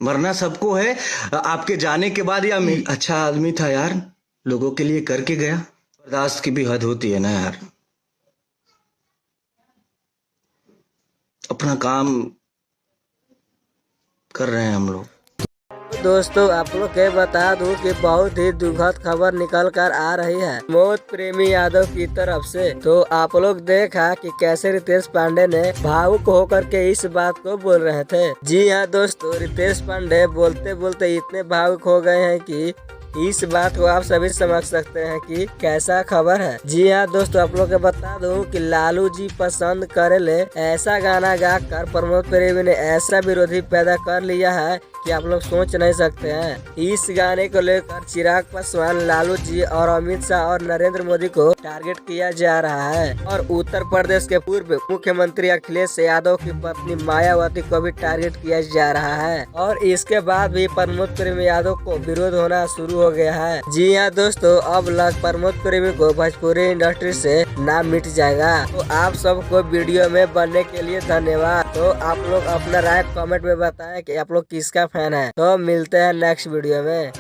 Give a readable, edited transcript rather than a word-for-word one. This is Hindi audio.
मरना सबको है। आपके जाने के बाद या अच्छा आदमी था यार, लोगों के लिए करके गया। बर्दाश्त की भी हद होती है ना यार। अपना काम कर रहे हैं हम लोग। दोस्तों आप लोग के बता दूं कि बहुत ही दुखद खबर निकल कर आ रही है मौत प्रेमी यादव की तरफ से। तो आप लोग देखा कि कैसे रितेश पांडे ने भावुक होकर के इस बात को बोल रहे थे। जी हाँ दोस्तों, रितेश पांडे बोलते बोलते इतने भावुक हो गए हैं कि इस बात को आप सभी समझ सकते हैं कि कैसा खबर है। जी हाँ दोस्तों, आप लोग को बता दूं कि लालू जी पसंद करेले ऐसा गाना गा कर प्रमोद प्रेमी ने ऐसा विरोधी पैदा कर लिया है कि आप लोग सोच नहीं सकते हैं। इस गाने को लेकर चिराग पासवान, लालू जी और अमित शाह और नरेंद्र मोदी को टारगेट किया जा रहा है और उत्तर प्रदेश के पूर्व मुख्यमंत्री अखिलेश यादव की पत्नी मायावती को भी टारगेट किया जा रहा है। और इसके बाद भी प्रमोद प्रेमी यादव को विरोध होना शुरू हो गया है। जी हाँ दोस्तों, अब लग प्रमोद प्रेमी को भोजपुरी इंडस्ट्री से नाम मिट जाएगा। तो आप सबको वीडियो में बनने के लिए धन्यवाद। तो आप लोग अपना राय कमेंट में बताएं कि आप लोग किसका फैन है। तो मिलते हैं नेक्स्ट वीडियो में।